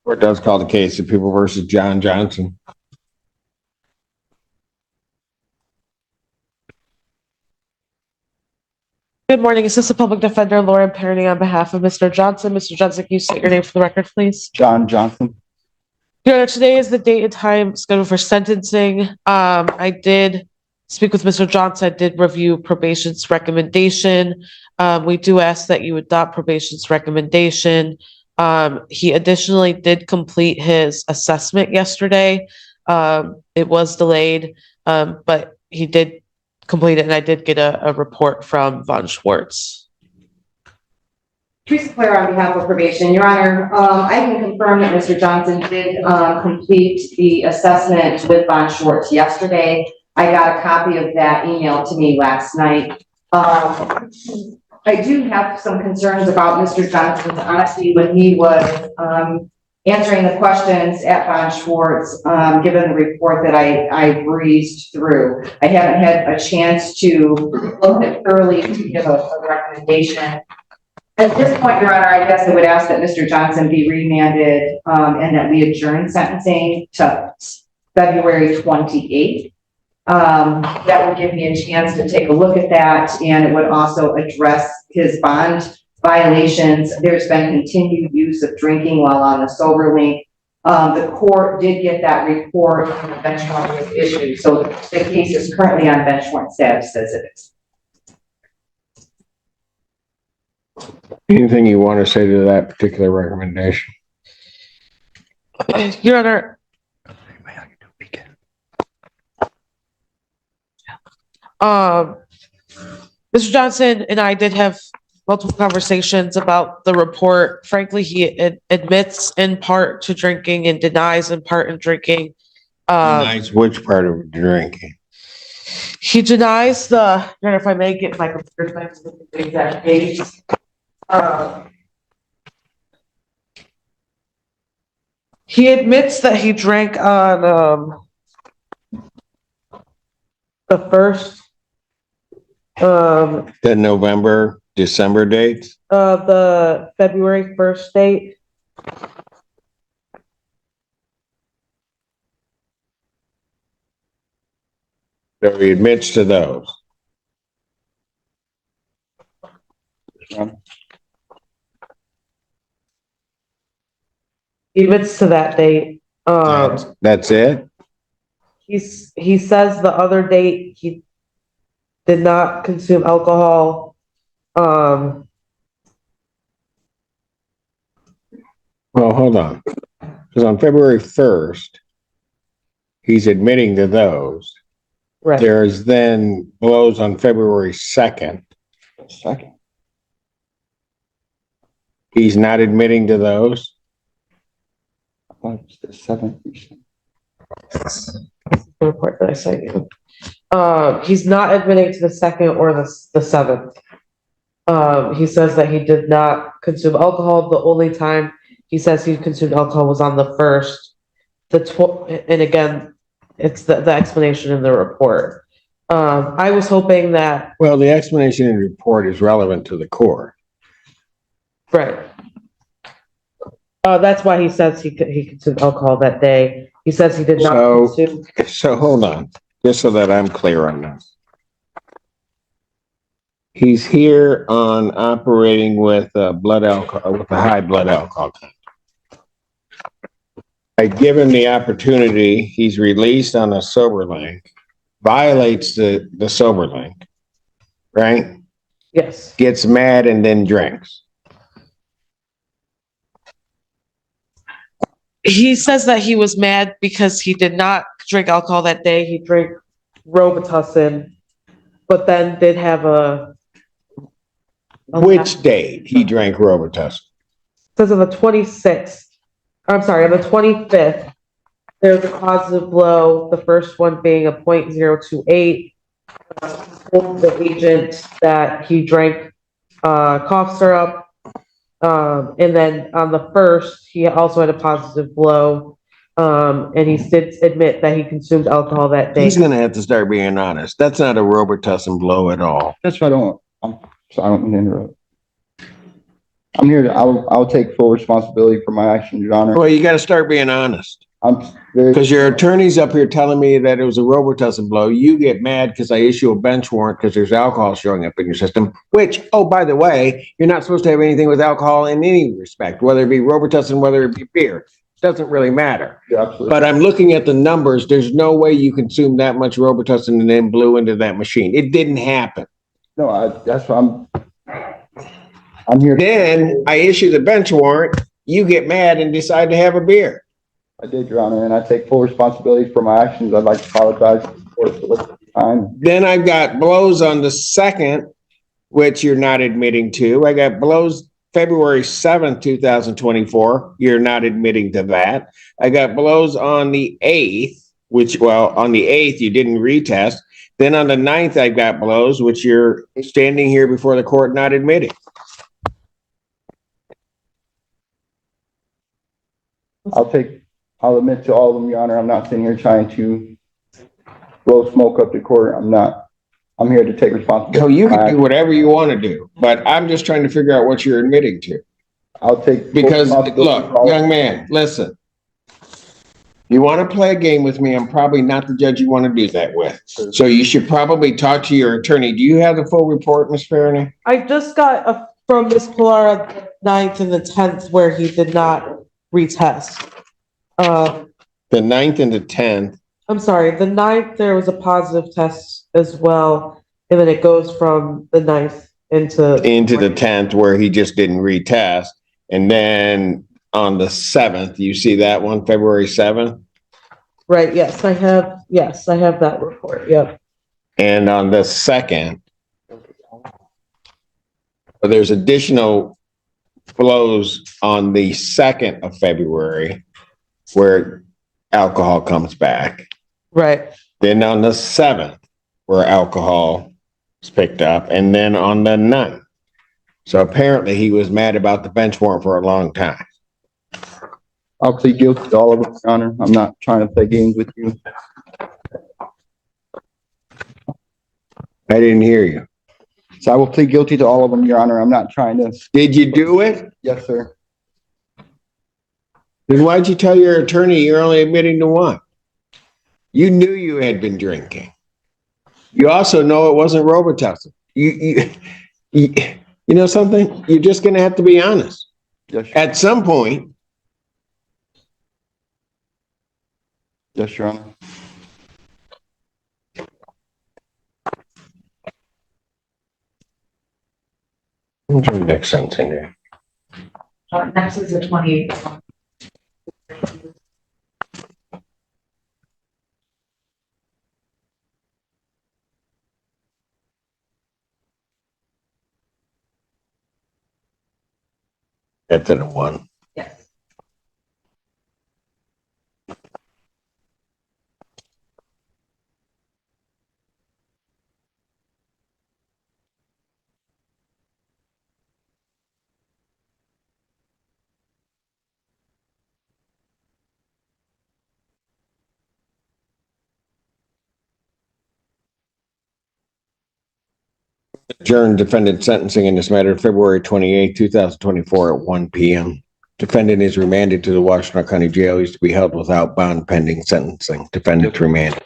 Court does call the case of People versus John Johnson. Good morning. Is this the public defender, Lauren Perry, on behalf of Mr. Johnson? Mr. Johnson, can you state your name for the record, please? John Johnson. Your Honor, today is the date and time scheduled for sentencing. I did speak with Mr. Johnson. I did review probation's recommendation. We do ask that you adopt probation's recommendation. He additionally did complete his assessment yesterday. It was delayed, but he did complete it, and I did get a report from Von Schwartz. Teresa Clare on behalf of probation. Your Honor, I can confirm that Mr. Johnson did complete the assessment with Von Schwartz yesterday. I got a copy of that emailed to me last night. I do have some concerns about Mr. Johnson's honesty when he was answering the questions at Von Schwartz, given the report that I breezed through. I haven't had a chance to look at thoroughly to give a recommendation. At this point, Your Honor, I guess I would ask that Mr. Johnson be remanded and that we adjourn sentencing to February 28th. That would give me a chance to take a look at that, and it would also address his bond violations. There's been continued use of drinking while on the sober link. The court did get that report on the bench warrant was issued, so the case is currently on bench warrant status as it is. Anything you want to say to that particular recommendation? Your Honor, Mr. Johnson and I did have multiple conversations about the report. Frankly, he admits in part to drinking and denies in part in drinking. Denies which part of drinking? He denies the, Your Honor, if I may get my computer back to the exact page. He admits that he drank on the first The November, December dates? the February 1st date. So he admits to those. He admits to that date. That's it? He says the other date he did not consume alcohol. Well, hold on. Because on February 1st, he's admitting to those. Right. There's then blows on February 2nd. He's not admitting to those. It's the 7th. The report that I sent you. He's not admitting to the 2nd or the 7th. He says that he did not consume alcohol. The only time he says he consumed alcohol was on the 1st. And again, it's the explanation in the report. I was hoping that. Well, the explanation in the report is relevant to the court. Right. That's why he says he consumed alcohol that day. He says he did not consume. So hold on, just so that I'm clear on this. He's here on operating with blood alcohol, with a high blood alcohol content. I give him the opportunity. He's released on a sober link, violates the sober link, right? Yes. Gets mad and then drinks. He says that he was mad because he did not drink alcohol that day. He drank Robitussin, but then did have a Which date he drank Robitussin? Says on the 26th. I'm sorry, on the 25th, there's a positive blow. The first one being a 0.028. Told the agent that he drank cough syrup. And then on the 1st, he also had a positive blow. And he did admit that he consumed alcohol that day. He's going to have to start being honest. That's not a Robitussin blow at all. That's what I don't mean to interrupt. I'm here to, I'll take full responsibility for my actions, Your Honor. Well, you gotta start being honest. I'm very, Because your attorney's up here telling me that it was a Robitussin blow. You get mad because I issue a bench warrant because there's alcohol showing up in your system, which, oh, by the way, you're not supposed to have anything with alcohol in any respect, whether it be Robitussin, whether it be beer. It doesn't really matter. yeah, absolutely. But I'm looking at the numbers. There's no way you consumed that much Robitussin and then blew into that machine. It didn't happen. No, that's what I'm here. Then I issue the bench warrant. You get mad and decide to have a beer. I did, Your Honor, and I take full responsibility for my actions. I'd like to apologize for the time. Then I've got blows on the 2nd, which you're not admitting to. I got blows February 7th, 2024. You're not admitting to that. I got blows on the 8th, which, well, on the 8th, you didn't retest. Then on the 9th, I've got blows, which you're standing here before the court not admitting. I'll admit to all of them, Your Honor. I'm not sitting here trying to blow smoke up the court. I'm here to take responsibility. So you can do whatever you want to do, but I'm just trying to figure out what you're admitting to. I'll take. Because, look, young man, listen. You want to play a game with me, I'm probably not the judge you want to do that with. So you should probably talk to your attorney. Do you have the full report, Ms. Farney? I just got from Ms. Pilara the 9th and the 10th where he did not retest. The 9th and the 10th. I'm sorry, the 9th, there was a positive test as well. And then it goes from the 9th into the 10th where he just didn't retest. And then on the 7th, you see that one, February 7th? Right, yes, I have that report, yep. And on the 2nd, there's additional blows on the 2nd of February where alcohol comes back. Right. Then on the 7th, where alcohol is picked up, and then on the 9th. So apparently he was mad about the bench warrant for a long time. I'll plead guilty to all of them, Your Honor. I'm not trying to play games with you. I didn't hear you. So I will plead guilty to all of them, Your Honor. I'm not trying to. Did you do it? Yes, sir. Then why'd you tell your attorney you're only admitting to one? You knew you had been drinking. You also know it wasn't Robitussin. You know something? You're just going to have to be honest. Yes, sir. At some point. Yes, Your Honor. What's the next sentence in there? Next is the 28th. That's in a 1. Yes. Adjourn defendant sentencing in this matter February 28, 2024 at 1 p.m. Defendant is remanded to the Washington County Jail. He's to be held without bond pending sentencing. Defendant remanded.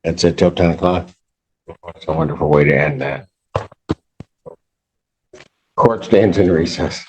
That's it till 10 o'clock. That's a wonderful way to end that. Court stands in recess.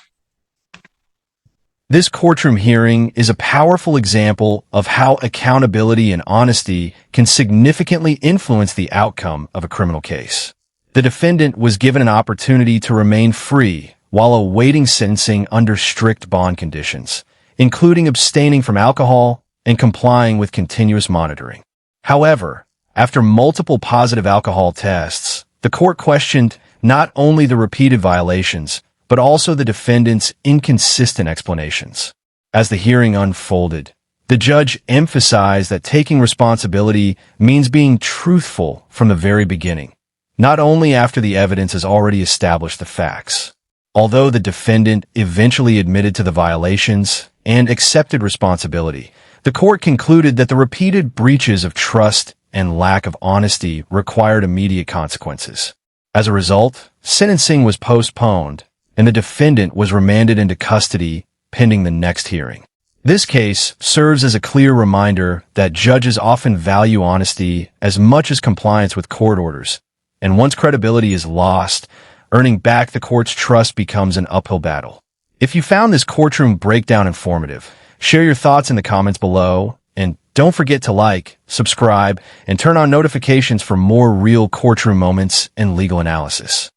This courtroom hearing is a powerful example of how accountability and honesty can significantly influence the outcome of a criminal case. The defendant was given an opportunity to remain free while awaiting sentencing under strict bond conditions, including abstaining from alcohol and complying with continuous monitoring. However, after multiple positive alcohol tests, the court questioned not only the repeated violations, but also the defendant's inconsistent explanations. As the hearing unfolded, the judge emphasized that taking responsibility means being truthful from the very beginning, not only after the evidence has already established the facts. Although the defendant eventually admitted to the violations and accepted responsibility, the court concluded that the repeated breaches of trust and lack of honesty required immediate consequences. As a result, sentencing was postponed, and the defendant was remanded into custody pending the next hearing. This case serves as a clear reminder that judges often value honesty as much as compliance with court orders, and once credibility is lost, earning back the court's trust becomes an uphill battle. If you found this courtroom breakdown informative, share your thoughts in the comments below, and don't forget to like, subscribe, and turn on notifications for more real courtroom moments and legal analysis.